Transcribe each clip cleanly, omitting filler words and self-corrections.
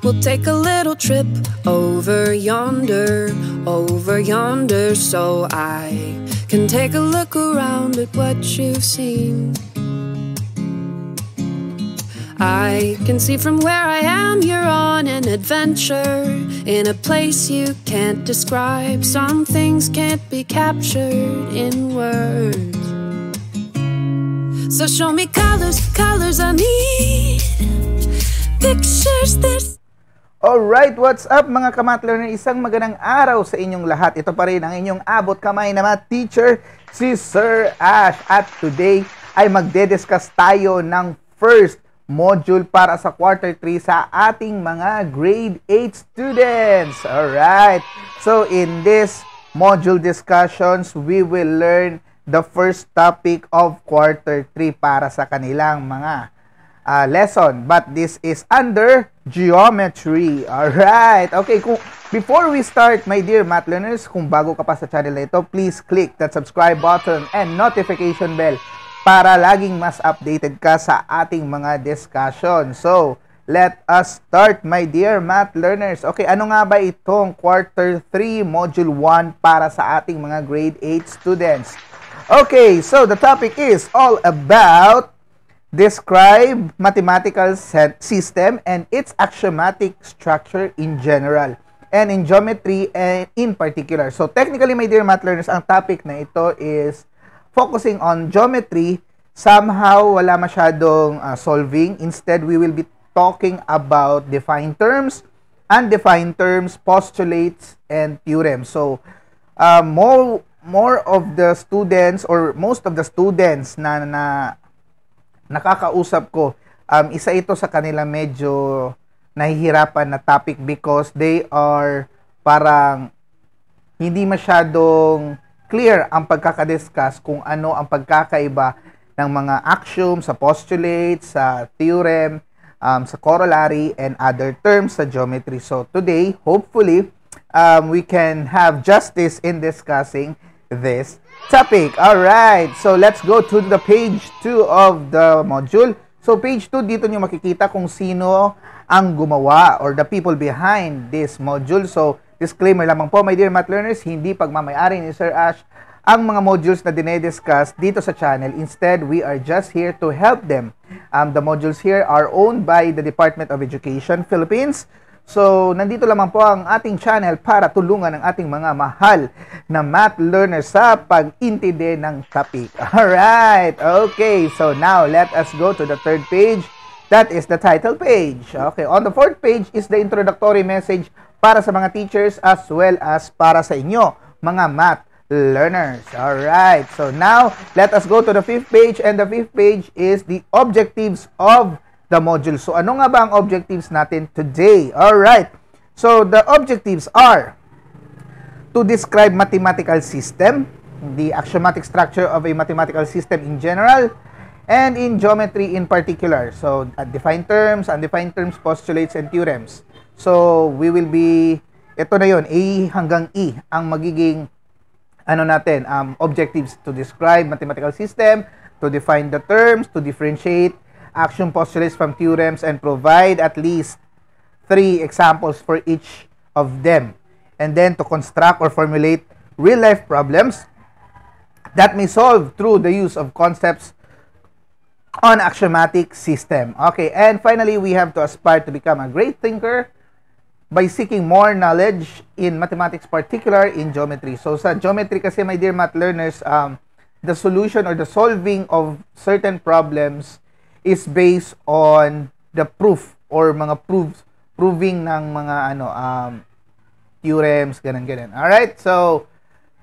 We'll take a little trip over yonder, so I can take a look around at what you've seen. I can see from where I am you're on an adventure, in a place you can't describe. Some things can't be captured in words. So show me colors, colors I need, pictures that... Alright, what's up mga ka-math learner? Isang magandang araw sa inyong lahat. Ito pa rin ang inyong abot kamay na math teacher, si Sir Ash. At today ay magde-discuss tayo ng first module para sa quarter 3 sa ating mga grade 8 students. Alright, so in this module discussions, we will learn the first topic of quarter 3 para sa kanilang mga lesson. But this is under geometry. Alright, okay, before we start, my dear math learners, kung bago ka pa sa channel na ito, please click that subscribe button and notification bell para laging mas updated ka sa ating mga discussion. So, let us start, my dear math learners. Okay, ano nga ba itong quarter 3 module 1 para sa ating mga grade 8 students? Okay, so the topic is all about describe mathematical system and its axiomatic structure in general and in geometry and in particular. So, technically, my dear math learners, ang topic na ito is focusing on geometry. Somehow wala masyadong solving. Instead, we will be talking about defined terms, undefined terms, postulates, and theorems. So, more of the students or most of the students na nakakausap ko, isa ito sa kanila medyo nahihirapan na topic because they are parang hindi masyadong clear ang pagkakadiscuss kung ano ang pagkakaiba ng mga axiom sa postulates, sa theorem, sa corollary, and other terms sa geometry. So today, hopefully, we can have justice in discussing this topic. Alright, so let's go to the page 2 of the module. So page 2, dito nyo makikita kung sino ang gumawa or the people behind this module. So disclaimer lamang po, my dear math learners, hindi pagmamayari ni Sir Ash ang mga modules na dinediscuss dito sa channel. Instead, we are just here to help them. The modules here are owned by the Department of Education, Philippines. So, nandito lamang po ang ating channel para tulungan ang ating mga mahal na math learners sa pag-intindi ng topic. Alright, okay. So, now, let us go to the third page. That is the title page. Okay, on the fourth page is the introductory message para sa mga teachers as well as para sa inyo, mga math learners. Alright, so now, let us go to the fifth page, and the fifth page is the objectives of the module. So, ano nga ba ang objectives natin today? Alright, so the objectives are to describe mathematical system, the axiomatic structure of a mathematical system in general, and in geometry in particular. So, defined terms, undefined terms, postulates, and theorems. So, we will be, ito na yun, A hanggang E, ang magiging, objectives to describe mathematical system, to define the terms, to differentiate axiom postulates from theorems, and provide at least 3 examples for each of them. And then, to construct or formulate real-life problems that may solve through the use of concepts on axiomatic system. Okay, and finally, we have to aspire to become a great thinker by seeking more knowledge in mathematics, particular in geometry. So, sa geometry kasi, my dear math learners, the solution or the solving of certain problems is based on the proof or mga proving ng mga theorems, ganun. Alright, so,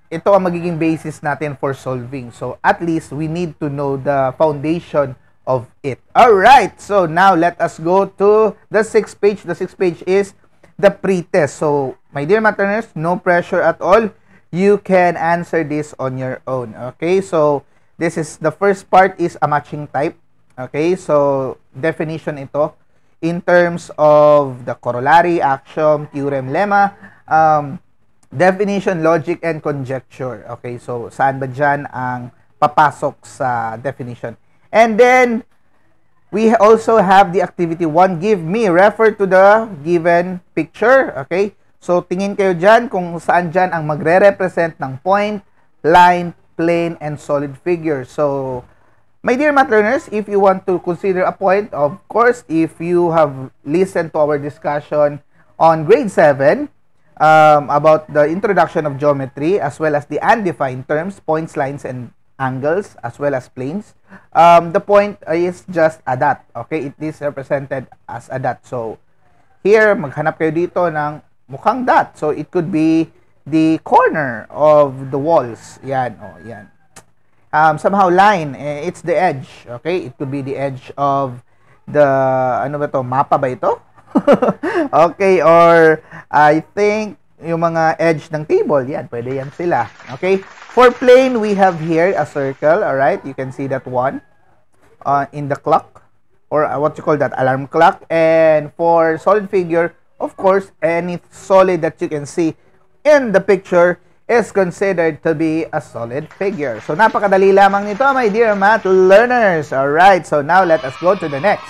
ito ang magiging basis natin for solving. So, at least, we need to know the foundation of it. Alright, so now, let us go to the sixth page. The sixth page is the pre-test. So, my dear math learners, no pressure at all. You can answer this on your own. Okay, so, this is, the first part is a matching type. Okay, so, definition ito in terms of the corollary, axiom, theorem, lemma, definition, logic, and conjecture. Okay, so, saan ba dyan ang papasok sa definition? And then, We also have the activity 1, give me, refer to the given picture. Okay? So, tingin kayo dyan kung saan dyan ang magre-represent ng point, line, plane, and solid figure. So, my dear math learners, if you want to consider a point, of course, if you have listened to our discussion on grade 7 about the introduction of geometry as well as the undefined terms, points, lines, and angles as well as planes, the point is just a dot. Okay, it is represented as a dot. So, here, maghanap kayo dito ng mukhang dot. So, it could be the corner of the walls. Yan, oh, yan. Somehow line, it's the edge. Okay, it could be the edge of the, ano ba to, mapa ba ito? Okay, or I think yung mga edge ng table, yan, pwede yan sila. Okay, for plane, we have here a circle. Alright, you can see that one in the clock, or what you call that, alarm clock. And for solid figure, of course, any solid that you can see in the picture is considered to be a solid figure. So, napakadali lamang nito, my dear math learners. Alright, so now let us go to the next.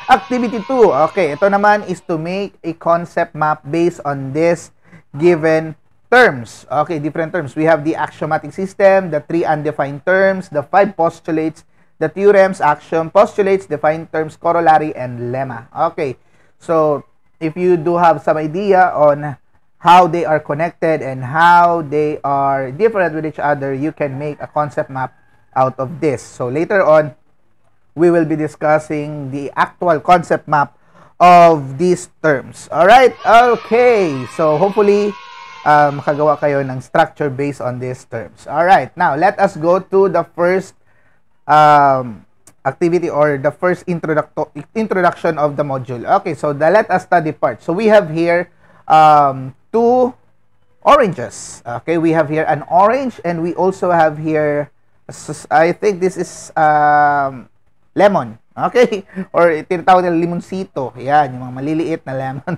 Activity 2. Okay, ito naman is to make a concept map based on this given terms. Okay, different terms. We have the axiomatic system, the 3 undefined terms, the 5 postulates, the theorems, axiom, postulates, defined terms, corollary, and lemma. Okay, so if you do have some idea on how they are connected and how they are different with each other, you can make a concept map out of this. So later on, we will be discussing the actual concept map of these terms. Alright? Okay. So, hopefully, makagawa kayo ng structure based on these terms. Alright. Now, let us go to the first activity or the first introduction of the module. Okay. So, the let us study part. So, we have here 2 oranges. Okay. We have here an orange and we also have here, I think this is lemon. Okay? Or tinatawag nila limonsito. Yan, yung mga maliliit na lemon.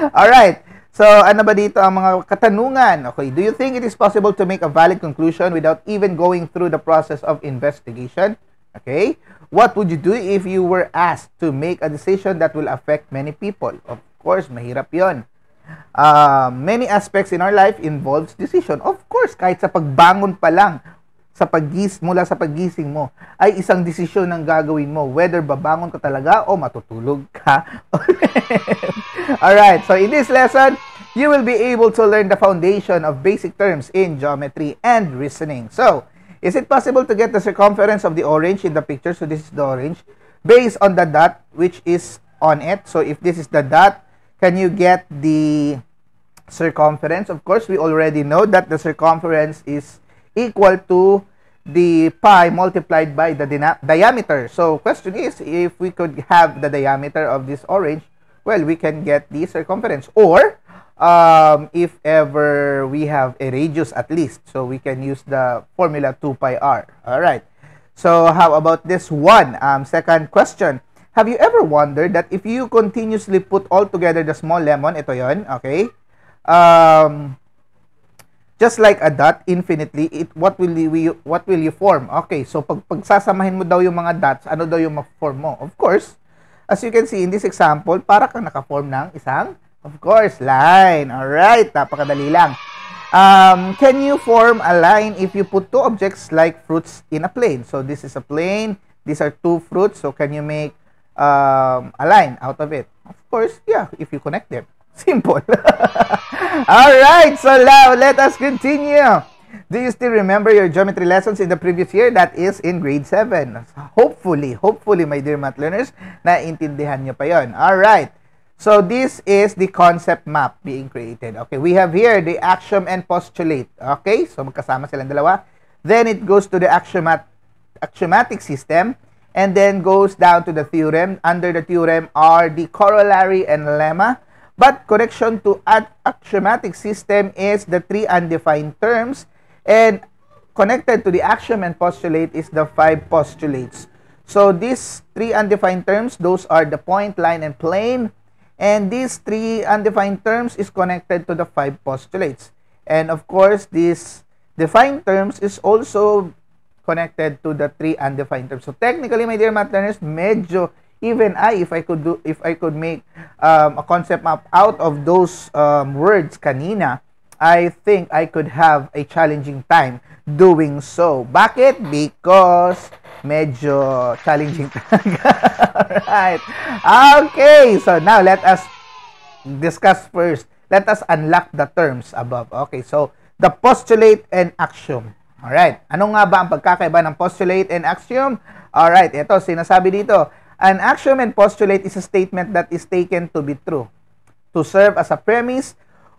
Alright. So, ano ba dito ang mga katanungan? Okay. Do you think it is possible to make a valid conclusion without even going through the process of investigation? Okay. What would you do if you were asked to make a decision that will affect many people? Of course, mahirap yon. Many aspects in our life involves decision. Of course, kahit sa pagbangon pa lang, mula sa paggising mo, ay isang desisyon ang gagawin mo, whether babangon ka talaga o matutulog ka. Alright, so in this lesson, you will be able to learn the foundation of basic terms in geometry and reasoning. So, is it possible to get the circumference of the orange in the picture? So, this is the orange, based on the dot which is on it. So, if this is the dot, can you get the circumference? Of course, we already know that the circumference is equal to the pi multiplied by the diameter. So, question is, if we could have the diameter of this orange, well, we can get the circumference. Or, if ever we have a radius at least, so we can use the formula 2 pi r. Alright. So, how about this one? Second question. Have you ever wondered that if you continuously put all together the small lemon, ito yon, okay? Just like a dot infinitely, what will you form? Okay, so pagsasamahin mo daw yung mga dots, ano daw yung ma-form mo? Of course, as you can see in this example, para kang naka-form ng isang, of course, line. Alright, napakadali lang. Can you form a line if you put 2 objects like fruits in a plane? So this is a plane, these are 2 fruits, so can you make a line out of it? Of course, yeah, if you connect them. Simple. Alright, so now let us continue. Do you still remember your geometry lessons in the previous year? That is in grade 7. Hopefully, my dear math learners, naintindihan nyo pa yon. Alright, so this is the concept map being created. Okay, we have here the axiom and postulate. Okay, so magkasama silang dalawa. Then it goes to the axiomatic system and then goes down to the theorem. Under the theorem are the corollary and lemma. But connection to axiomatic system is the 3 undefined terms, and connected to the axiom and postulate is the 5 postulates. So these 3 undefined terms, those are the point, line, and plane, and these 3 undefined terms is connected to the 5 postulates. And of course, this defined terms is also connected to the 3 undefined terms. So technically, my dear math learners, medyo even if I could make a concept map out of those words kanina, I think I could have a challenging time doing so. Bakit? Because medyo challenging talaga. Alright. Okay, so now let us discuss first. Let us unlock the terms above. Okay, so the postulate and axiom. Alright, ano nga ba ang pagkakaiba ng postulate and axiom? Alright, ito, sinasabi dito, an axiom and postulate is a statement that is taken to be true, to serve as a premise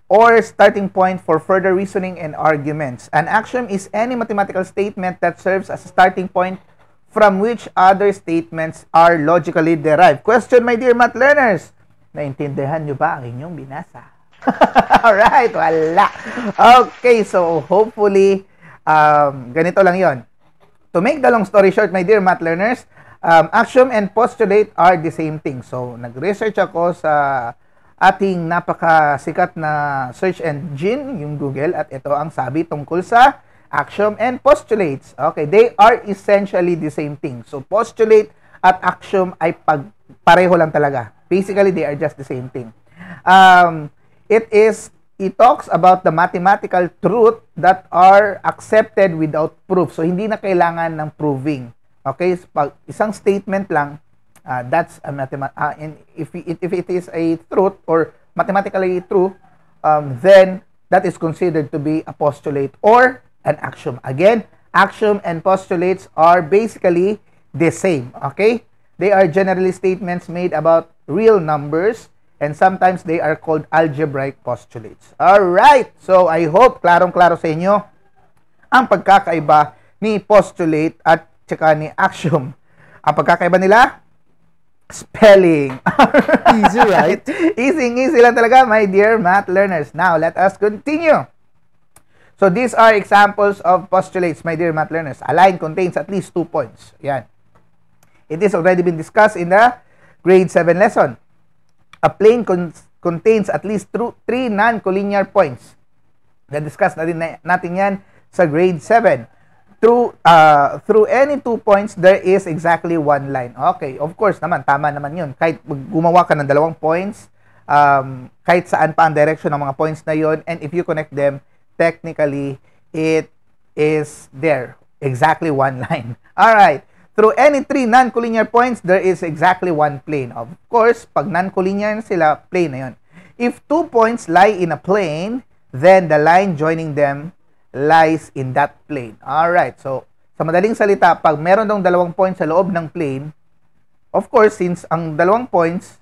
or starting point for further reasoning and arguments. An axiom is any mathematical statement that serves as a starting point from which other statements are logically derived. Question, my dear math learners. Naintindihan nyo ba ang inyong binasa? Alright, wala. Okay, so hopefully, ganito lang yon. To make the long story short, my dear math learners, axiom and postulate are the same thing. So, nag-research ako sa ating napakasikat na search engine, yung Google, at ito ang sabi tungkol sa axiom and postulates. Okay, they are essentially the same thing. So, postulate at axiom ay pareho lang talaga. Basically, they are just the same thing. It talks about the mathematical truth that are accepted without proof. So, hindi na kailangan ng proving. Okay, so, pag isang statement lang, that's a and if it is a truth or mathematically true, then that is considered to be a postulate or an axiom. Again, axiom and postulates are basically the same. Okay, they are generally statements made about real numbers, and sometimes they are called algebraic postulates. All right, so I hope klarong-klaro sa inyo ang pagkakaiba ni postulate at tsaka ni axiom. Ang pagkakaiba nila, spelling. Easy, right? Easy lang talaga, my dear math learners. Now, let us continue. So, these are examples of postulates, my dear math learners. A line contains at least 2 points. Yan. It is already been discussed in the grade 7 lesson. A plane contains at least 3 non-collinear points. Na-discuss natin yan sa grade 7. Through any 2 points, there is exactly 1 line. Okay, of course naman, tama naman yun. Kahit gumawa ka ng 2 points, kahit saan pa ang direction ng mga points na yun, and if you connect them, technically, it is there. Exactly 1 line. Alright, through any 3 non-collinear points, there is exactly 1 plane. Of course, pag non-collinear sila, plane na yun. If 2 points lie in a plane, then the line joining them lies in that plane. Alright, so sa madaling salita, pag meron dong 2 points sa loob ng plane, of course, since ang 2 points,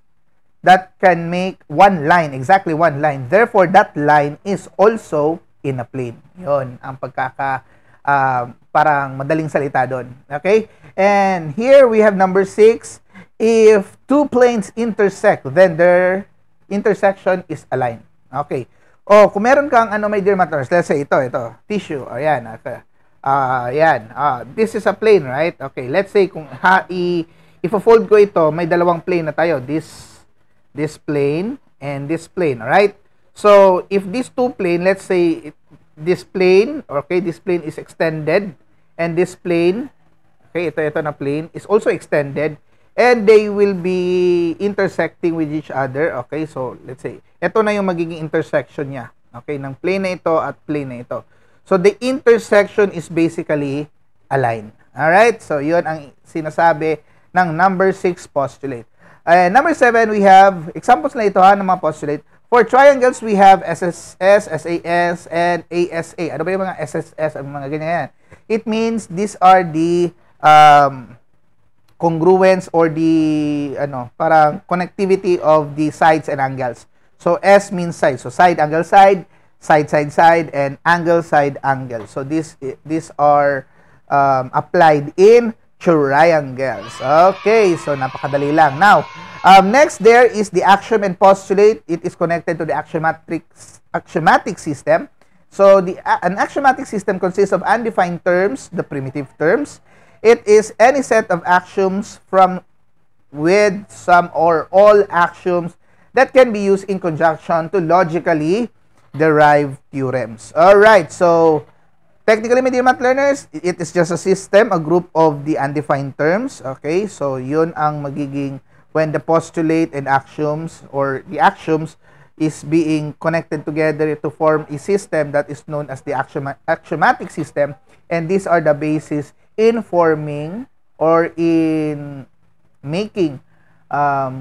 that can make 1 line, exactly 1 line. Therefore, that line is also in a plane. Yun, ang parang madaling salita doon. Okay? And here we have number 6. If 2 planes intersect, then their intersection is a line. Okay. Oh, kung meron kang my dear math learners, let's say ito, tissue. Ayan, okay. Ayan. This is a plane, right? Okay, let's say kung if-fold ko ito, may 2 plane na tayo. This plane and this plane, right? So, if these 2 plane, let's say this plane, okay, this plane is extended and this plane, okay, ito na plane is also extended, and they will be intersecting with each other. Okay, so let's say ito na yung magiging intersection niya, okay, ng plane na ito at plane na ito. So the intersection is basically a line. Alright, so yun ang sinasabi ng number 6 postulate. Number 7, we have examples na ito ng mga postulate. For triangles, we have SSS, SAS, and ASA. Ano ba yung mga SSS, ang mga ganyan? It means these are the congruence or the parang connectivity of the sides and angles. So S means side. So side, angle, side, side, side, side, and angle, side, angle. So these are applied in triangles. Okay, so napakadali lang. Now, next there is the axiom and postulate. It is connected to the axiomatic system. So an axiomatic system consists of undefined terms, the primitive terms. It is any set of axioms with some or all axioms that can be used in conjunction to logically derive theorems. Alright, so technically, my dear math learners, it is just a system, a group of the undefined terms. Okay, so yun ang magiging when the postulate and axioms or the axioms is being connected together to form a system that is known as the axiomatic system, and these are the basis in forming or in making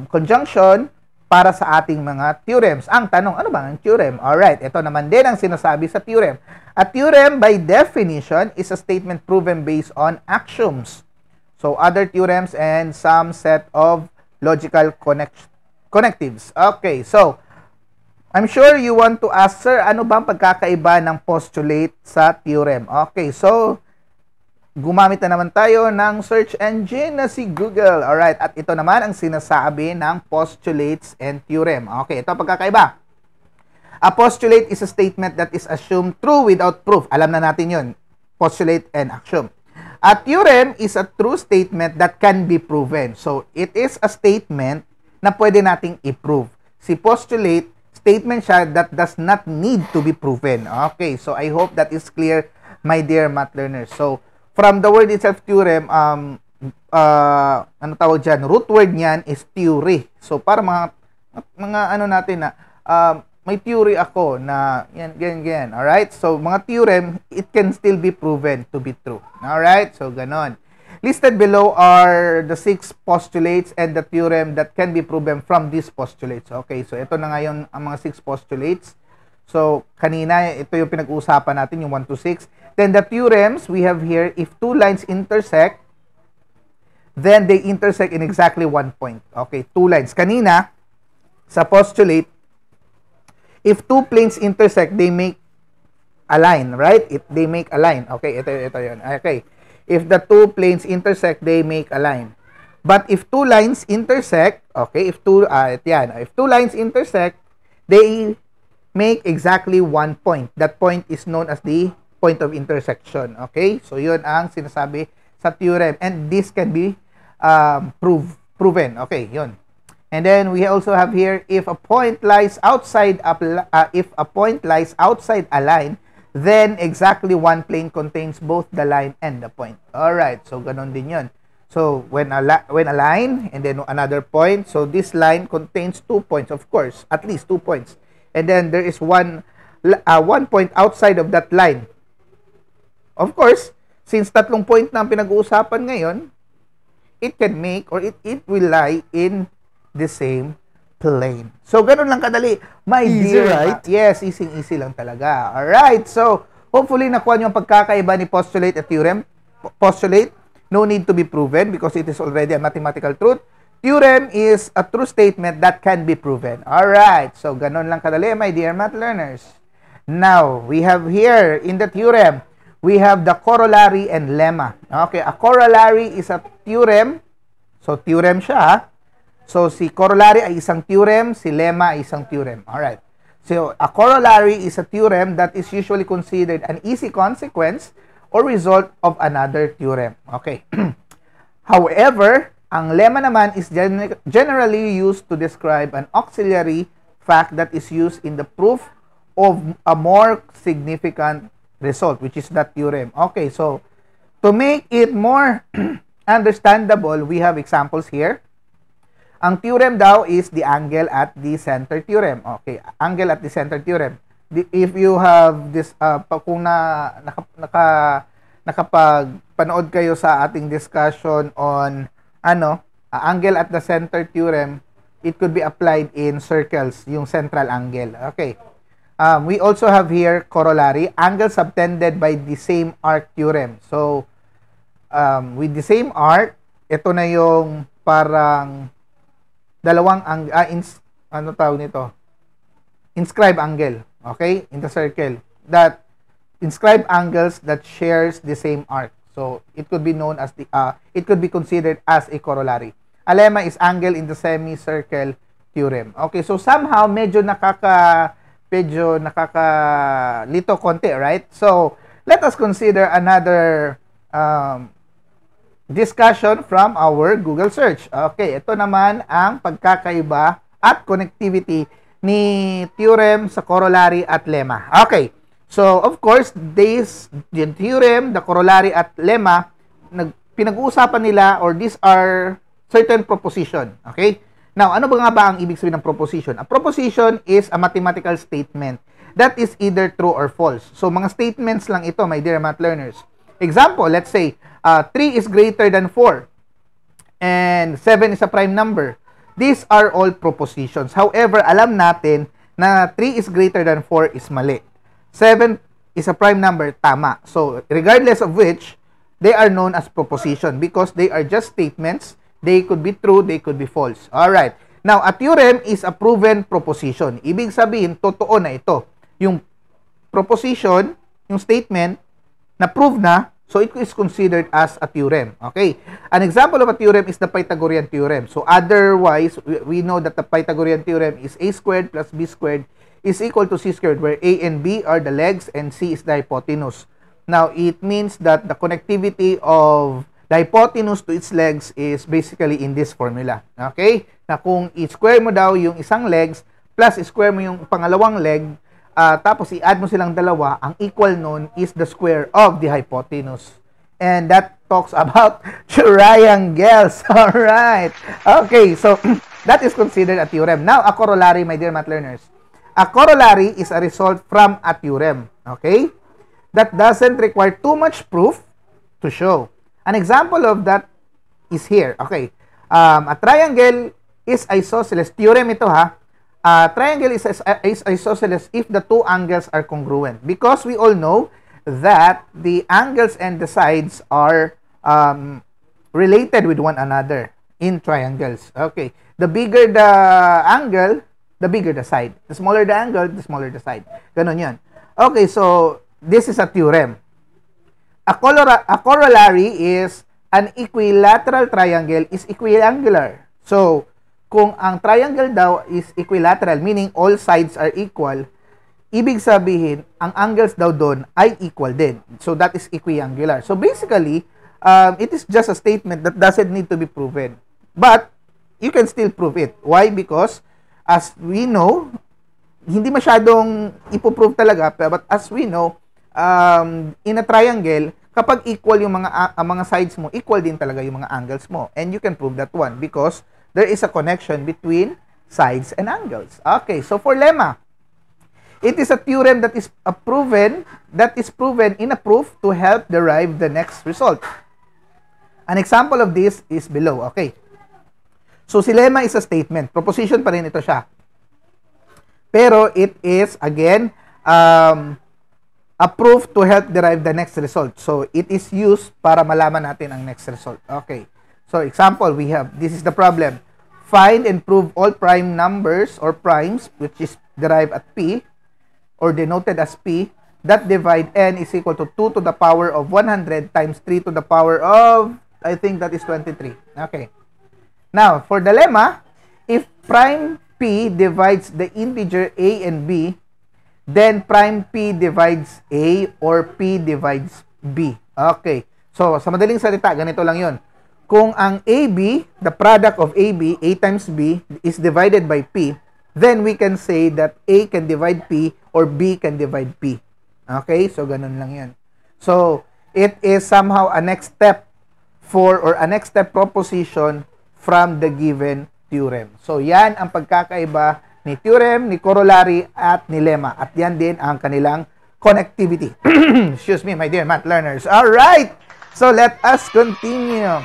conjunction para sa ating mga theorems. Ang tanong, ano ba ang theorem? Alright, ito naman din ang sinasabi sa theorem. A theorem, by definition, is a statement proven based on axioms. So, other theorems and some set of logical connectives. Okay, so, I'm sure you want to ask, sir, ano ba ang pagkakaiba ng postulate sa theorem? Okay, so, gumamit na naman tayo ng search engine na si Google. Alright, at ito naman ang sinasabi ng postulates and theorem. Okay, ito ang pagkakaiba. A postulate is a statement that is assumed true without proof. Alam na natin yun. Postulate and axiom. A theorem is a true statement that can be proven. So, it is a statement na pwede nating i-prove. Si postulate, statement siya that does not need to be proven. Okay, so I hope that is clear, my dear math learners. So, from the word itself, theorem, ano tawag dyan, root word niyan is theory. So, para mga ano natin na, may theory ako na yan, ganyan. Alright? So, mga theorem, it can still be proven to be true. Alright? So, ganon. Listed below are the 6 postulates and the theorem that can be proven from these postulates. Okay, so ito na ngayon ang mga 6 postulates. So, kanina, ito yung pinag-uusapan natin, yung 1 to 6. Then, the theorems we have here, if 2 lines intersect, then they intersect in exactly 1 point. Okay, 2 lines. Kanina, sa postulate, if 2 planes intersect, they make a line, right? They make a line. Okay, ito yun. Okay. If the 2 planes intersect, they make a line. But if 2 lines intersect, okay, if 2 lines intersect, they make exactly 1 point. That point is known as the point of intersection. Okay? So, yun ang sinasabi sa theorem. And this can be proven. Okay, yun. And then, we also have here, if a point lies outside a line, then exactly 1 plane contains both the line and the point. Alright, so ganon din yun. So, when a line, and then another point, so this line contains 2 points, of course, at least 2 points. And then, there is one point outside of that line. Of course, since 3 point na ang pinag-uusapan ngayon, it can make or it will lie in the same plane. So, ganun lang kadali. My easy, dear, right? Yes, easy lang talaga. Alright, so, hopefully, nakuha niyo ang pagkakaiba ni postulate at theorem. Postulate, no need to be proven because it is already a mathematical truth. Theorem is a true statement that can be proven. Alright, so, ganun lang kadali, my dear math learners. Now, we have here, in the theorem, we have the corollary and lemma. Okay, a corollary is a theorem. So, theorem siya. So, si corollary ay isang theorem, si lemma ay isang theorem. Alright. So, a corollary is a theorem that is usually considered an easy consequence or result of another theorem. Okay. However, ang lemma naman is generally used to describe an auxiliary fact that is used in the proof of a more significant result, which is that theorem. Okay, so to make it more understandable, we have examples here. Ang theorem daw is the angle at the center theorem. Okay, angle at the center theorem. If you have this, kung nakapag-panood kayo sa ating discussion on angle at the center theorem, it could be applied in circles, yung central angle. Okay. We also have here corollary, angle subtended by the same arc theorem. So, with the same arc, ito na yung parang dalawang inscribed angle, okay, in the circle. That inscribed angles that shares the same arc. So, it could be known as it could be considered as a corollary. A lemma is angle in the semicircle theorem. Okay, so somehow medyo nakakalito konti, right? So, let us consider another discussion from our Google search. Okay, ito naman ang pagkakaiba at connectivity ni theorem sa corollary at lemma. Okay, so of course, the theorem, the corollary at lemma, pinag-uusapan nila or these are certain proposition. Okay? Now, ano ba nga ba ang ibig sabihin ng proposition? A proposition is a mathematical statement that is either true or false. So, mga statements lang ito, my dear math learners. Example, let's say, 3 is greater than 4 and 7 is a prime number. These are all propositions. However, alam natin na 3 is greater than 4 is mali. 7 is a prime number, tama. So, regardless of which, they are known as proposition because they are just statements. They could be true, they could be false. Alright. Now, a theorem is a proven proposition. Ibig sabihin, totoo na ito. Yung proposition, yung statement, na prove na, so it is considered as a theorem. Okay? An example of a theorem is the Pythagorean theorem. So, otherwise, we know that the Pythagorean theorem is a squared plus b squared is equal to c squared, where a and b are the legs and c is the hypotenuse. Now, it means that the connectivity of the hypotenuse to its legs is basically in this formula. Okay? Na kung i-square mo daw yung isang legs plus i-square mo yung pangalawang leg, tapos i-add mo silang dalawa, ang equal nun is the square of the hypotenuse. And that talks about triangles. Alright. Okay, so that is considered a theorem. Now, a corollary, my dear math learners. A corollary is a result from a theorem. Okay? That doesn't require too much proof to show. An example of that is here. Okay. A triangle is isosceles. Theorem ito ha. A triangle is isosceles if the two angles are congruent. Because we all know that the angles and the sides are related with one another in triangles. Okay. The bigger the angle, the bigger the side. The smaller the angle, the smaller the side. Ganon yan. Okay, so this is a theorem. A corollary is an equilateral triangle is equiangular. So, kung ang triangle daw is equilateral, meaning all sides are equal, ibig sabihin, ang angles daw doon ay equal din. So, that is equiangular. So, basically, it is just a statement that doesn't need to be proven. But, you can still prove it. Why? Because, as we know, hindi masyadong ipoprove talaga, but as we know, in a triangle, kapag equal yung mga sides mo, equal din talaga yung mga angles mo. And you can prove that one because there is a connection between sides and angles. Okay, so for lemma, it is a theorem that is proven in a proof to help derive the next result. An example of this is below. Okay. So si lemma is a statement. Proposition pa rin ito siya. Pero it is, again, a proof to help derive the next result. So, it is used para malaman natin ang next result. Okay. So, example, we have, this is the problem. Find and prove all prime numbers or primes, which is derived at P, or denoted as P, that divide n is equal to 2 to the power of 100 times 3 to the power of, I think that is 23. Okay. Now, for the lemma, if prime P divides the integer a and b, then prime P divides A or P divides B. Okay. So, sa madaling salita, ganito lang yon. Kung ang AB, the product of AB, A times B, is divided by P, then we can say that A can divide P or B can divide P. Okay? So, ganun lang yan. So, it is somehow a next step a next step proposition from the given theorem. So, yan ang pagkakaiba ni theorem, ni corollary, at ni lemma. At yan din ang kanilang connectivity. Excuse me, my dear math learners. Alright! So, let us continue.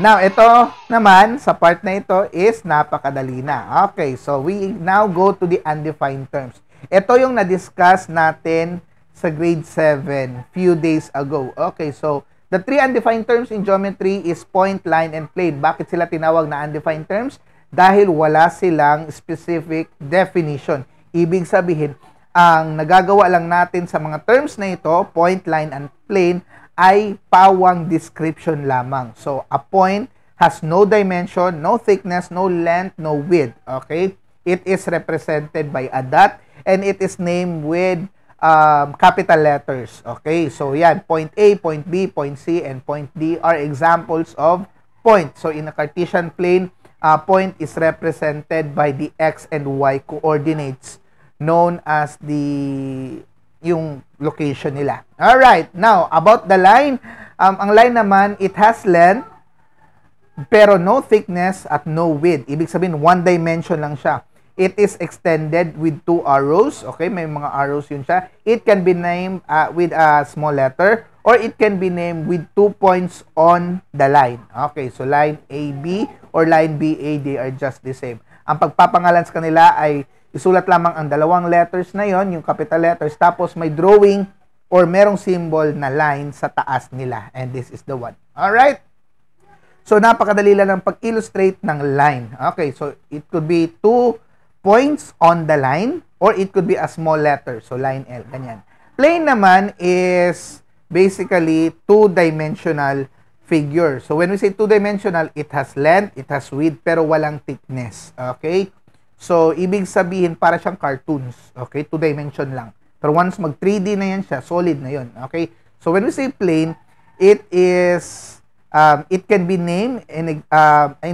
Now, ito naman, sa part na ito, is napakadali na. Okay, so we now go to the undefined terms. Ito yung na-discuss natin sa grade 7 few days ago. Okay, so the three undefined terms in geometry is point, line, and plane. Bakit sila tinawag na undefined terms? Dahil wala silang specific definition. Ibig sabihin, ang nagagawa lang natin sa mga terms na ito, point, line, and plane, ay pawang description lamang. So, a point has no dimension, no thickness, no length, no width. Okay? It is represented by a dot and it is named with capital letters. Okay? So, yan. Point A, point B, point C, and point D are examples of point. So, in a Cartesian plane, point is represented by the x and y coordinates known as yung location nila. Alright, now, about the line. Ang line naman, it has length, pero no thickness at no width. Ibig sabihin, one dimension lang siya. It is extended with 2 arrows. Okay, may mga arrows yun siya. It can be named with a small letter or it can be named with 2 points on the line. Okay, so line AB or line BA, they are just the same. Ang pagpapangalan sa kanila ay isulat lamang ang dalawang letters na yon, yung capital letters, tapos may drawing or merong symbol na line sa taas nila. And this is the one. Alright? So, napakadali lang ng pag-illustrate ng line. Okay, so it could be 2 points on the line or it could be a small letter. So, line L. Ganyan. Plane naman is basically 2-dimensional figure. So, when we say 2-dimensional, it has length, it has width, pero walang thickness. Okay? So, ibig sabihin, para siyang cartoons. Okay? 2-dimension lang. Pero once mag 3D na yan siya, solid na yun. Okay? So, when we say plane, it is... it can be named in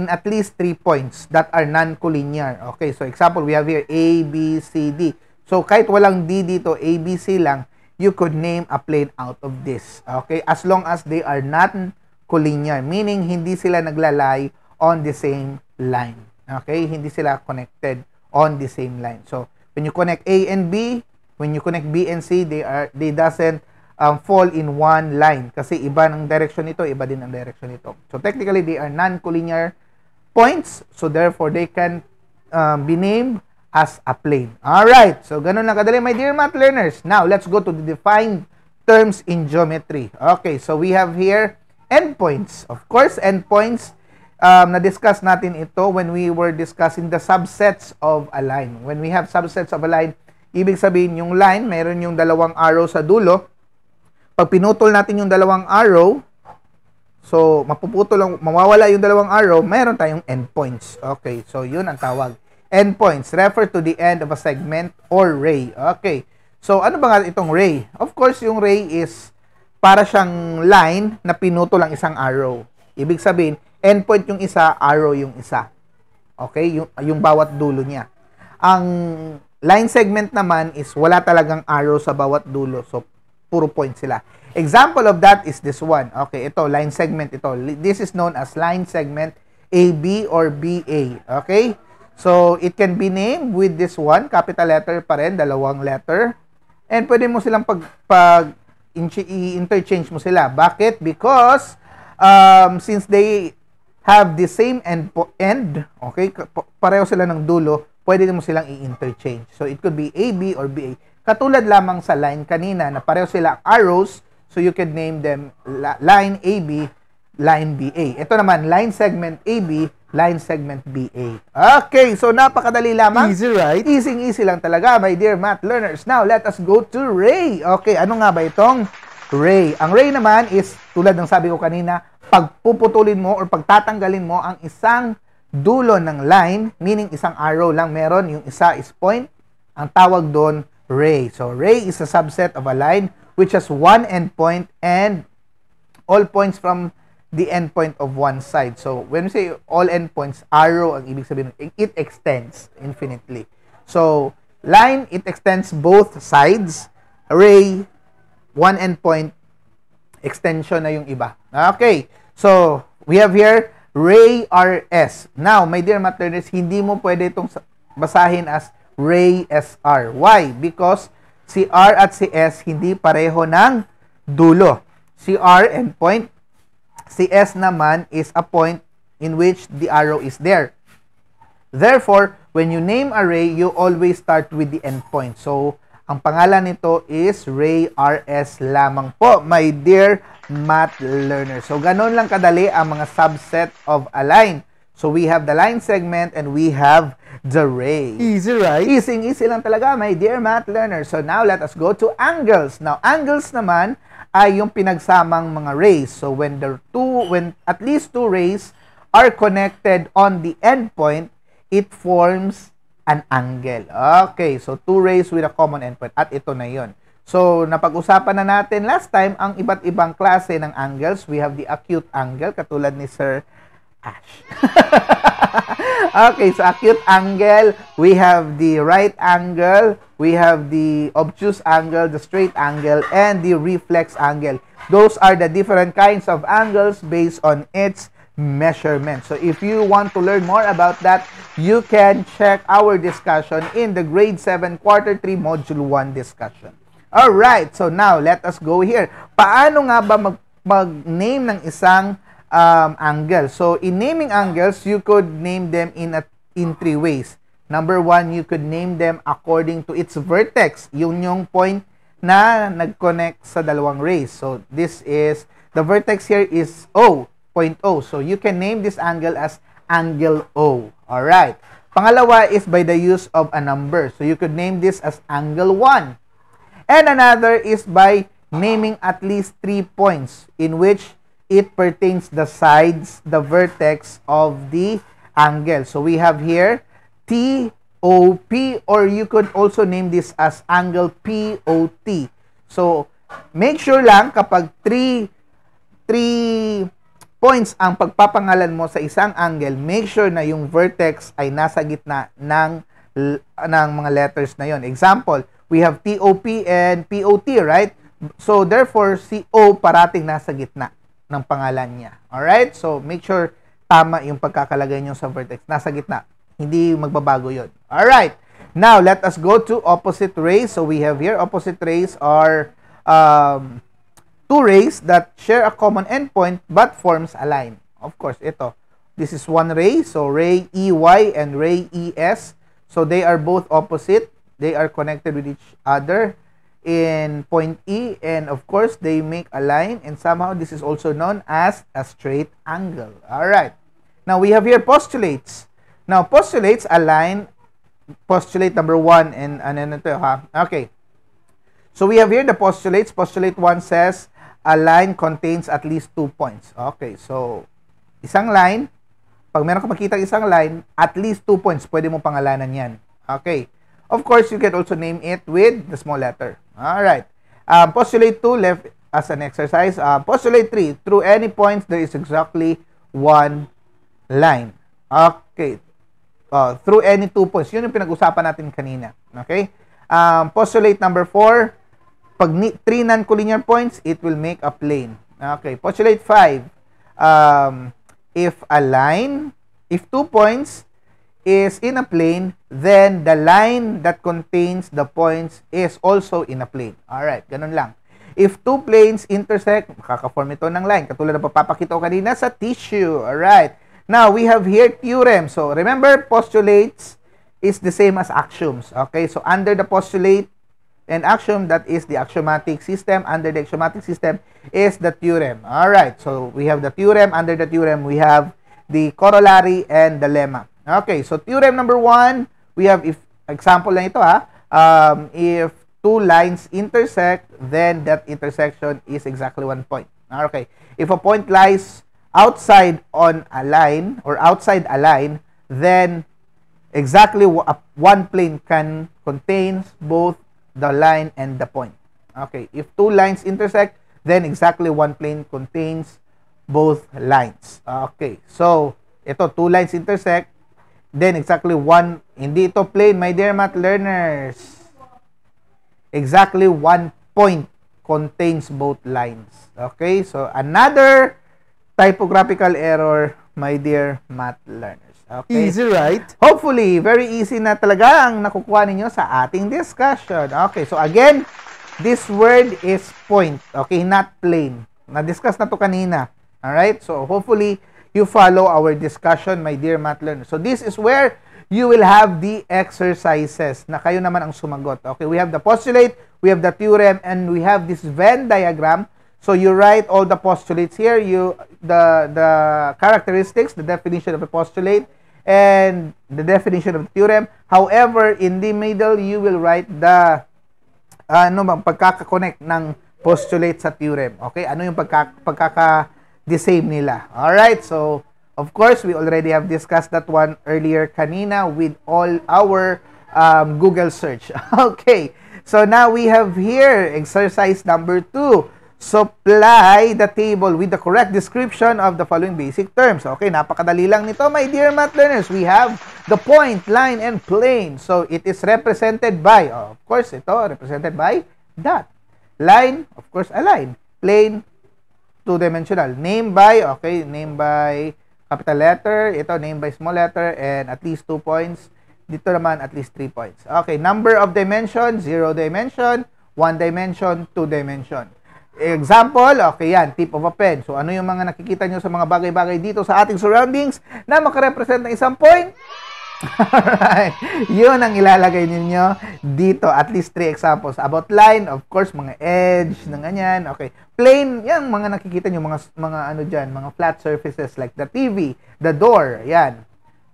at least 3 points that are non-collinear. Okay, so example, we have here A, B, C, D. So, kahit walang D dito, A, B, C lang, you could name a plane out of this. Okay, as long as they are non-collinear, meaning hindi sila naglalay on the same line. Okay, hindi sila connected on the same line. So, when you connect A and B, when you connect B and C, they doesn't fall in one line kasi iba ng direction nito, iba din ang direction nito. So technically they are non-collinear points, so therefore they can be named as a plane. Alright, so ganun lang kadali my dear math learners. Now let's go to the defined terms in geometry. Okay, so we have here endpoints. Of course, endpoints, na-discuss natin ito when we were discussing the subsets of a line. When we have subsets of a line, ibig sabihin yung line, mayroon yung dalawang arrow sa dulo. Pag pinutol natin yung dalawang arrow, so mawawala yung dalawang arrow, mayroon tayong endpoints. Okay, so yun ang tawag. Endpoints refer to the end of a segment or ray. Okay, so ano ba nga itong ray? Of course, yung ray is para siyang line na pinutol ang isang arrow. Ibig sabihin, endpoint yung isa, arrow yung isa. Okay, yung bawat dulo niya. Ang line segment naman is wala talagang arrow sa bawat dulo. So, puro point sila. Example of that is this one. Okay, ito, line segment ito. This is known as line segment AB or BA. Okay? So, it can be named with this one, capital letter pa rin, dalawang letter. And pwede mo silang i-interchange mo sila. Bakit? Because, since they have the same end, okay, pareho sila ng dulo, pwede mo silang i-interchange. So, it could be AB or BA. Katulad lamang sa line kanina na pareho sila arrows, so you can name them line AB, line BA. Ito naman, line segment AB, line segment BA. Okay, so napakadali lamang. Easy, right? Easy lang talaga, my dear math learners. Now, let us go to ray. Okay, ano nga ba itong ray? Ang ray naman is, tulad ng sabi ko kanina, pagpuputulin mo or pagtatanggalin mo ang isang dulo ng line, meaning isang arrow lang meron, yung isa is point, ang tawag doon, ray. So, ray is a subset of a line which has one endpoint and all points from the endpoint of one side. So, when we say all endpoints, arrow ang ibig sabihin, it extends infinitely. So, line, it extends both sides. Ray, one endpoint, extension na yung iba. Okay. So, we have here ray RS. Now, my dear math learners, hindi mo pwede itong basahin as ray SR. Why? Because si R at si S hindi pareho ng dulo. Si R endpoint, si S naman is a point in which the arrow is there. Therefore, when you name a ray, you always start with the endpoint. So, ang pangalan nito is ray RS lamang po, my dear math learners. So, ganun lang kadali ang mga subset of a line. So, we have the line segment and we have the ray. Easy, right? Easy lang talaga, my dear math learners. So, now let us go to angles. Now, angles naman ay yung pinagsamang mga rays. So, when at least two rays are connected on the endpoint, it forms an angle. Okay, so two rays with a common endpoint. At ito na yon. So, napag-usapan na natin last time ang iba't ibang klase ng angles. We have the acute angle, katulad ni Sir Ash. Okay, so acute angle, we have the right angle, we have the obtuse angle, the straight angle, and the reflex angle. Those are the different kinds of angles based on its measurement. So if you want to learn more about that, you can check our discussion in the grade 7 quarter 3 module 1 discussion. Alright, so now let us go here. Paano nga ba mag-name ng isang angle? So in naming angles, you could name them in three ways. Number one, you could name them according to its vertex, yung point na nag-connect sa dalawang rays. So this is, the vertex here is O, point O. So you can name this angle as angle O. Alright. Pangalawa is by the use of a number. So you could name this as angle 1. And another is by naming at least 3 points in which it pertains the sides, the vertex of the angle. So we have here TOP, or you could also name this as angle POT. So make sure lang kapag 3 points ang pagpapangalan mo sa isang angle, make sure na yung vertex ay nasa gitna ng mga letters na yon. Example, we have TOP and POT, right? So therefore, si O parating nasa gitna ng pangalan niya. Alright? So make sure tama yung pagkakalagay nyo sa vertex. Nasa gitna. Hindi magbabago yon. Alright. Now, let us go to opposite rays. So we have here, opposite rays are two rays that share a common endpoint but forms a line. Of course, ito. This is one ray. So ray EY and ray ES. So they are both opposite. They are connected with each other in point E. And of course, they make a line. And somehow, this is also known as a straight angle. Alright. Now, we have here postulates. Now, postulates align, postulate number 1 and ano ito, ha? Okay. So, we have here the postulates. Postulate 1 says, a line contains at least 2 points. Okay. So, isang line, pag meron ka makita isang line, at least 2 points, pwede mo pangalanan yan. Okay. Of course, you can also name it with the small letter. Alright. Postulate 2 left as an exercise. Postulate 3, through any points, there is exactly one line. Okay. Through any 2 points. Yun yung pinag-usapan natin kanina. Okay? Postulate number 4, pag 3 non-collinear points, it will make a plane. Okay. Postulate 5, if 2 points is in a plane, then the line that contains the points is also in a plane. Alright, ganun lang. If 2 planes intersect, makaka-form ito ng line. Katulad na papapakita ko kanina sa tissue. Alright. Now, we have here theorem. So, remember, postulates is the same as axioms. Okay? So, under the postulate and axiom, that is the axiomatic system. Under the axiomatic system is the theorem. Alright. So, we have the theorem. Under the theorem, we have the corollary and the lemma. Okay. So, theorem number 1, we have, if example lang ito, if 2 lines intersect, then that intersection is exactly 1 point. Okay. If a point lies outside on a line or outside a line, then exactly one plane can contains both the line and the point. Okay, if 2 lines intersect, then exactly one plane contains both lines. Okay, so ito 2 lines intersect, then exactly one, hindi ito plane, my dear math learners. Exactly one point contains both lines. Okay, so another typographical error, my dear math learners. Okay? Easy, right? Hopefully, very easy na talaga ang nakukuha ninyo sa ating discussion. Okay, so again, this word is point. Okay, not plane. Na-discuss na to kanina. Alright? So, hopefully, you follow our discussion, my dear math learners. So, this is where you will have the exercises na kayo naman ang sumagot. Okay, we have the postulate, we have the theorem, and we have this Venn diagram. So you write all the postulates here, the characteristics, the definition of a postulate, and the definition of the theorem. However, in the middle, you will write the pagkaka-connect ng postulate sa theorem. Okay? Ano yung the same nila. Alright? So, of course, we already have discussed that one earlier kanina with all our Google search. Okay. So now we have here exercise number 2. Supply the table with the correct description of the following basic terms. Okay, napakadali lang nito, my dear math learners. We have the point, line, and plane. So, it is represented by, of course, ito, represented by dot. Line, of course, a line. Plane, two-dimensional. Name by, okay, name by capital letter. Ito, name by small letter, and at least 2 points. Dito naman, at least 3 points. Okay, number of dimension, 0 dimension, 1 dimension, 2 dimension. Example, okay yan, tip of a pen. So, ano yung mga nakikita nyo sa mga bagay-bagay dito sa ating surroundings na makarepresent ng isang point? Alright, yun ang ilalagay ninyo dito. At least 3 examples. About line, of course, mga edge, na ganyan. Okay, plane, yan, mga nakikita nyo, mga ano dyan, mga flat surfaces like the TV, the door, yan.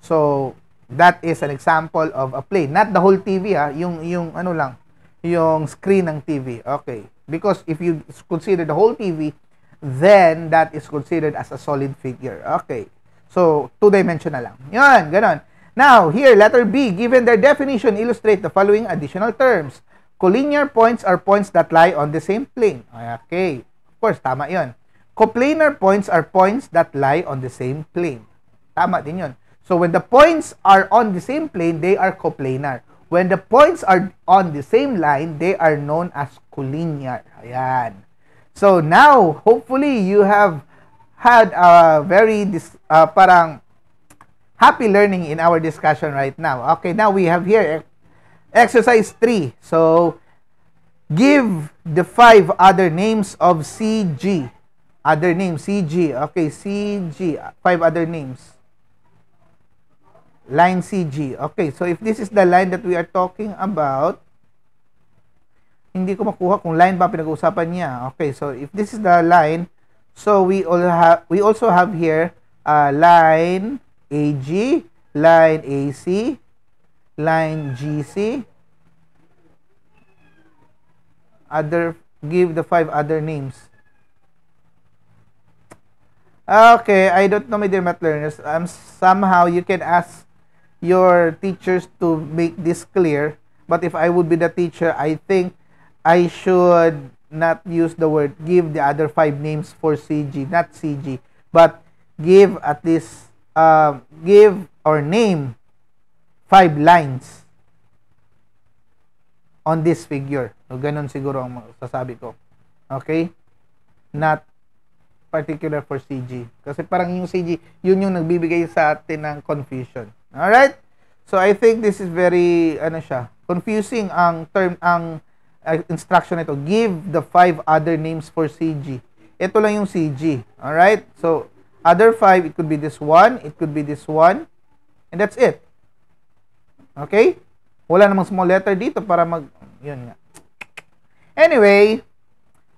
So, that is an example of a plane. Not the whole TV, ha, yung ano lang, yung screen ng TV. Okay. Because if you consider the whole TV, then that is considered as a solid figure. Okay. So, 2-dimensional lang. Yan, ganon. Now, here, letter B, given their definition, illustrate the following additional terms. Collinear points are points that lie on the same plane. Okay. Of course, tama yun. Coplanar points are points that lie on the same plane. Tama din yun. So, when the points are on the same plane, they are coplanar. When the points are on the same line, they are known as collinear. Ayan. So, now, hopefully, you have had a very, parang, happy learning in our discussion right now. Okay, now we have here exercise 3. So, give the 5 other names of CG. Other names, CG. Okay, CG. 5 other names. Line CG. Okay, so if this is the line that we are talking about, hindi ko makuha kung line ba pinag-uusapan niya. Okay, so if this is the line, so we also have here line AG, line AC, line GC. Give the 5 other names. Okay, I don't know, my dear math learners. Somehow you can ask your teachers to make this clear, but if I would be the teacher, I think I should not use the word give the other 5 names for CG, not CG, but give at least give or name 5 lines on this figure. So, ganun siguro ang sasabi ko. Okay? Not particular for CG. Kasi parang yung CG, yun yung nagbibigay sa atin ng confusion. Alright? So, I think this is very, confusing ang term, ang instruction nito. Give the 5 other names for CG. Ito lang yung CG. Alright? So, other 5, it could be this one, it could be this one, and that's it. Okay? Wala namang small letter dito para yun nga. Anyway,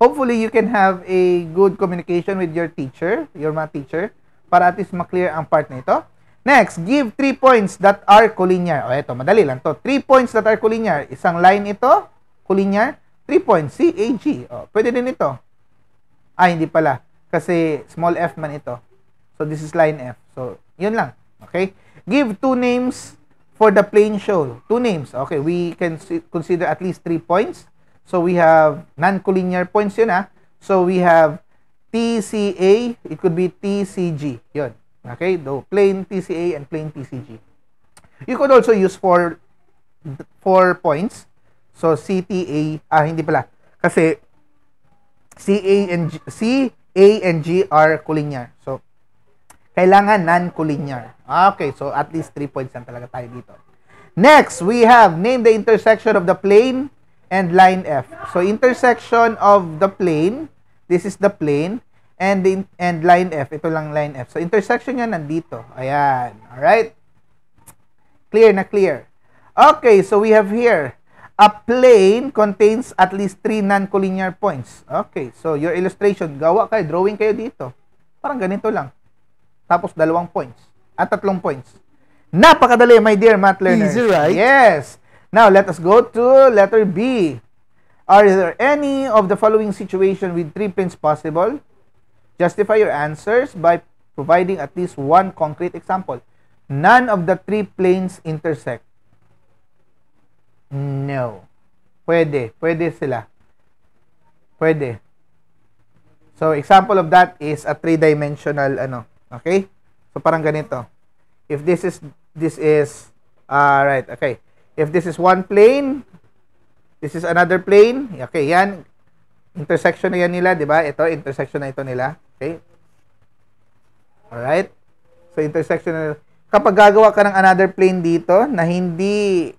hopefully you can have a good communication with your teacher, your math teacher, para at least maklear ang part na ito. Next, give 3 points that are collinear. O, eto, madali lang to. 3 points that are collinear. Isang line ito, collinear. 3 points, C-A-G. O, pwede din ito. Hindi pala. Kasi small f man ito. So, this is line F. So, yun lang. Okay? Give 2 names for the plane show. 2 names. Okay, we can consider at least 3 points. So, we have non-collinear points yun, ha. So, we have TCA. It could be TCG. Yun. Okay, the plain TCA and plain TCG. You could also use 4 points. So, CTA, hindi pala. Kasi, C, A, and G are collinear. So, kailangan non-collinear. Okay, so at least 3 points lang talaga tayo dito. Next, we have name the intersection of the plane and line F. So, intersection of the plane, this is the plane, and line F, ito lang line F. So, intersection niya nandito. Ayan. Alright? Clear na clear. Okay, so we have here, a plane contains at least 3 non-collinear points. Okay, so your illustration, gawa kayo, drawing kayo dito. Parang ganito lang. Tapos 2 points. At 3 points. Napakadali, my dear math learners. Easy, right? Yes. Now, let us go to letter B. Are there any of the following situation with 3 planes possible? Justify your answers by providing at least 1 concrete example. None of the 3 planes intersect. No. Pwede. Pwede sila. Pwede. So, example of that is a 3-dimensional, okay? So, parang ganito. If this is, right, okay. If this is one plane, this is another plane, okay, yan. Intersection na yan nila, di ba? Ito, intersection na ito nila. Okay? Alright? So, intersectional. Kapag gagawa ka ng another plane dito na hindi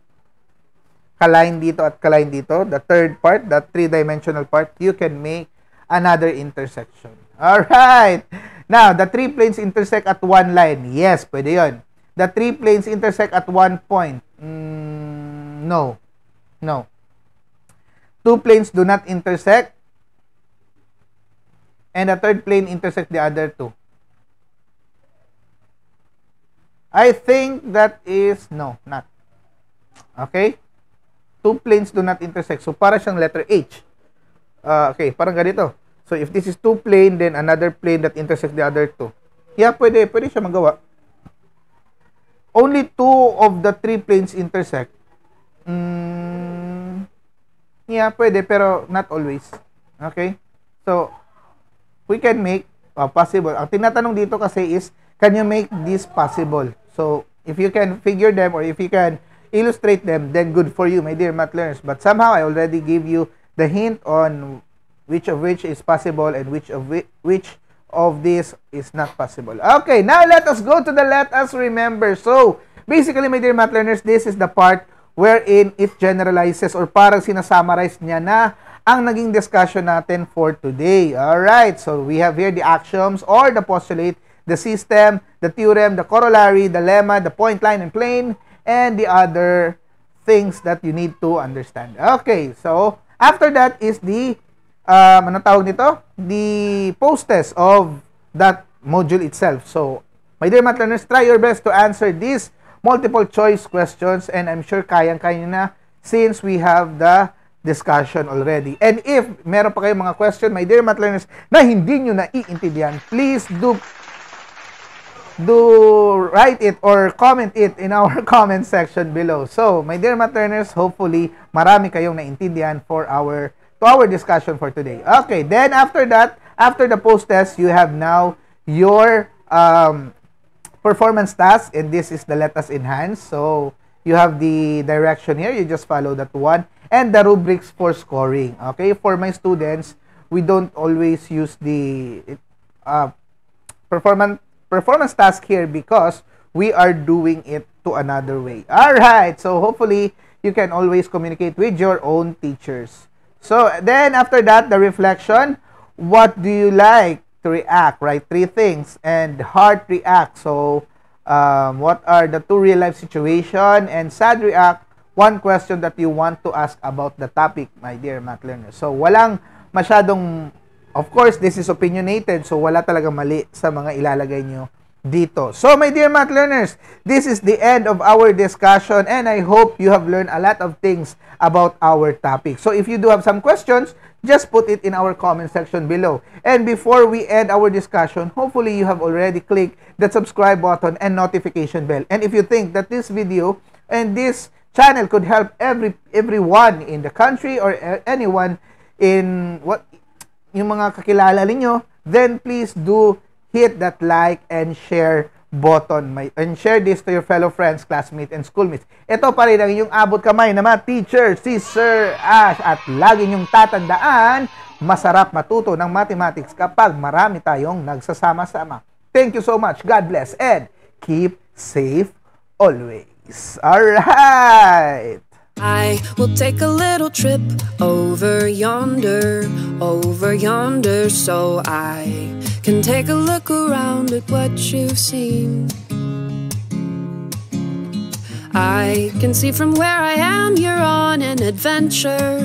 kaline dito at kaline dito, the third part, the three-dimensional part, you can make another intersection. Alright! Now, the three planes intersect at one line. Yes, pwede yun. The three planes intersect at one point. No. No. Two planes do not intersect. And the third plane intersect the other two. I think that is, no, not. Okay? Two planes do not intersect. So, para siyang letter H. Okay, parang ganito. So, if this is two plane, then another plane that intersect the other two. Yeah, pwede siya magawa. Only two of the three planes intersect. Yeah, pwede, pero not always. Okay? So, we can make possible. Ang tinatanong dito kasi is, can you make this possible? So, if you can figure them or if you can illustrate them, then good for you, my dear math learners. But somehow, I already gave you the hint on which is possible and which of this is not possible. Okay, now let us go to the let us remember. So, basically, my dear math learners, this is the part wherein it generalizes or parang sinasummarize niya na ang naging discussion natin for today. Alright, so we have here the axioms or the postulate, the system, the theorem, the corollary, the lemma, the point, line, and plane, and the other things that you need to understand. Okay, so after that is the, ano tawag nito? The post test of that module itself. So, my dear math learners, try your best to answer these multiple choice questions and I'm sure kayang-kaya na since we have the discussion already. And if meron pa kayong mga question, my dear math learners, na hindi nyo naiintindihan, please do write it or comment it in our comment section below. So, my dear math learners, hopefully, marami kayong naintindihan to our discussion for today. Okay, then after that, after the post-test, you have now your performance task, and this is the let us enhance. So, you have the direction here. You just follow that one. And the rubrics for scoring. Okay, for my students, we don't always use the performance task here because we are doing it to another way. Alright, so hopefully you can always communicate with your own teachers. So then after that, the reflection, what do you like to react, right? Three things. And heart react. So what are the two real life situation? And sad react, one question that you want to ask about the topic, my dear math learners. So, walang masyadong, of course, this is opinionated, so wala talagang mali sa mga ilalagay nyo dito. So, my dear math learners, this is the end of our discussion and I hope you have learned a lot of things about our topic. So, if you do have some questions, just put it in our comment section below. And before we end our discussion, hopefully you have already clicked that subscribe button and notification bell. And if you think that this video and this channel could help everyone in the country or anyone in yung mga kakilala ninyo, then please do hit that like and share button and share this to your fellow friends, classmates, and schoolmates. Ito pa rin ang inyong abot kamay na mga teacher, si Sir Ash, at lagi nyong tatandaan, masarap matuto ng mathematics kapag marami tayong nagsasama-sama. Thank you so much. God bless and keep safe always. All right. I will take a little trip over yonder, so I can take a look around at what you've seen. I can see from where I am you're on an adventure.